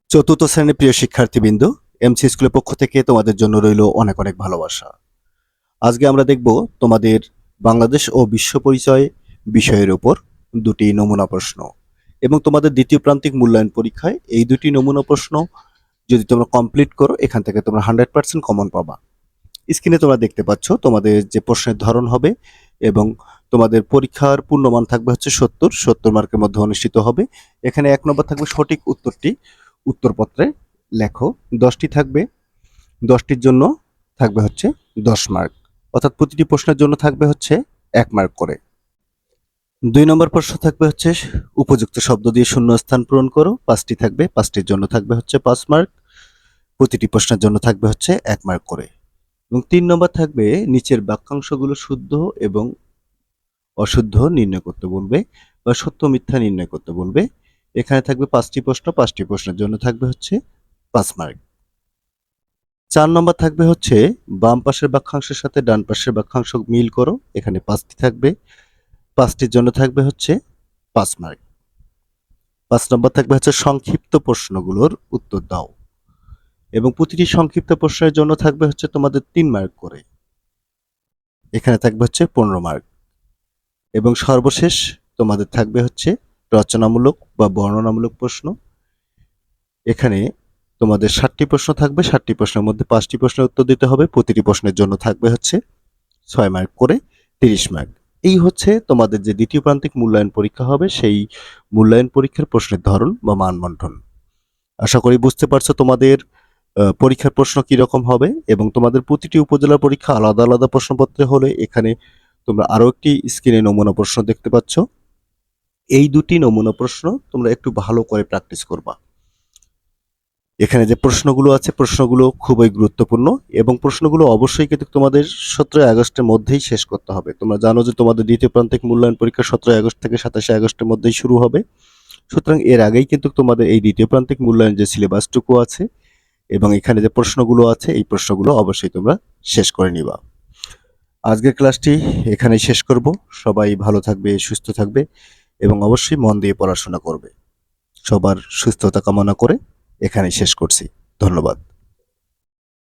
চতুর্থ শ্রেণীর প্রিয় শিক্ষার্থীবৃন্দ, এমসি স্কুলের পক্ষ থেকে তোমাদের জন্য রইল অনেক অনেক ভালোবাসা। আজকে আমরা দেখব তোমাদের বাংলাদেশ ও বিশ্ব পরিচয় বিষয়ের উপর দুটি নমুনা প্রশ্ন এবং তোমাদের দ্বিতীয় প্রান্তিক মূল্যায়ন পরীক্ষায় এই দুটি নমুনা প্রশ্ন যদি তোমরা কমপ্লিট করো, এখান থেকে তোমরা 100% কমন পাবা। স্ক্রিনে তোমরা দেখতে পাচ্ছ তোমাদের যে প্রশ্নের ধরন হবে এবং তোমাদের পরীক্ষার পূর্ণমান থাকবে হচ্ছে 70 মার্কের মধ্যে অনুষ্ঠিত হবে। এখানে 1 নম্বর থাকবে সঠিক উত্তরটি উত্তরপত্রে লেখো। 10টি থাকবে, 10টির জন্য থাকবে হচ্ছে 10 মার্ক, অর্থাৎ প্রতিটি প্রশ্নের জন্য থাকবে হচ্ছে 1 মার্ক করে। 2 নম্বর প্রশ্ন থাকবে হচ্ছে উপযুক্ত শব্দ দিয়ে শূন্যস্থান পূরণ করো। 5টি থাকবে, 5টির জন্য থাকবে হচ্ছে 5 মার্ক, প্রতিটি প্রশ্নের জন্য থাকবে হচ্ছে 1 মার্ক করে। এবং 3 নম্বর থাকবে নিচের বাক্যাংশগুলো শুদ্ধ এবং অশুদ্ধ নির্ণয় করতে বলবে বা সত্য মিথ্যা নির্ণয় করতে বলবে। এখানে থাকবে 5টি প্রশ্ন, 5টি প্রশ্নের জন্য থাকবে হচ্ছে 5 মার্ক। 4 নম্বর থাকবে হচ্ছে বাম পাশের বাক্যাংশের সাথে ডান পাশের বাক্যাংশ মিল করো। এখানে 5টি থাকবে, 5টির জন্য থাকবে হচ্ছে 5 মার্ক। 5 নম্বর থাকবে হচ্ছে সংক্ষিপ্ত প্রশ্নগুলোর উত্তর দাও এবং প্রতিটি সংক্ষিপ্ত প্রশ্নের জন্য থাকবে হচ্ছে তোমাদের 3 মার্ক করে। এখানে থাকবে হচ্ছে 15 মার্ক। এবং সর্বশেষ তোমাদের থাকবে হচ্ছে রচনামূলক বা বর্ণনামূলক প্রশ্ন। এখানে তোমাদের 7টি প্রশ্ন থাকবে, 7টি প্রশ্নের মধ্যে 5টি প্রশ্নের উত্তর দিতে হবে। প্রতিটি প্রশ্নের জন্য থাকবে হচ্ছে 6 মার্ক করে, 30 মার্ক। এই হচ্ছে তোমাদের যে দ্বিতীয় প্রান্তিক মূল্যায়ন পরীক্ষা হবে, সেই মূল্যায়ন পরীক্ষার প্রশ্নের ধরন বা মানবন্ধন। আশা করি বুঝতে পারছো তোমাদের পরীক্ষার প্রশ্ন কি রকম হবে এবং তোমাদের প্রতিটি উপজেলার পরীক্ষা আলাদা আলাদা প্রশ্নপত্রে হলে এখানে তোমরা আরো একটি স্ক্রিনে নমুনা প্রশ্ন দেখতে পাচ্ছ। এই দুটি নমুনা প্রশ্ন তোমরা একটু ভালো করে প্র্যাকটিস করবা। এখানে যে প্রশ্নগুলো আছে, প্রশ্নগুলো খুবই গুরুত্বপূর্ণ এবং প্রশ্নগুলো অবশ্যই কিন্তু তোমাদের 17 আগস্টের মধ্যেই শেষ করতে হবে। তোমরা জানো যে তোমাদের দ্বিতীয় প্রান্তিক মূল্যায়ন পরীক্ষা 17 আগস্ট থেকে 27 আগস্টের মধ্যেই শুরু হবে। সুতরাং এর আগেই কিন্তু তোমাদের এই দ্বিতীয় প্রান্তিক মূল্যায়ন যে সিলেবাসটুকু আছে এবং এখানে যে প্রশ্নগুলো আছে, এই প্রশ্নগুলো অবশ্যই তোমরা শেষ করে নিবা। আজকের ক্লাসটি এখানেই শেষ করব। সবাই ভালো থাকবে, সুস্থ থাকবে এবং অবশ্যই মন দিয়ে পড়াশোনা করবে। সবার সুস্থতা কামনা করে এখানেই শেষ করছি। ধন্যবাদ।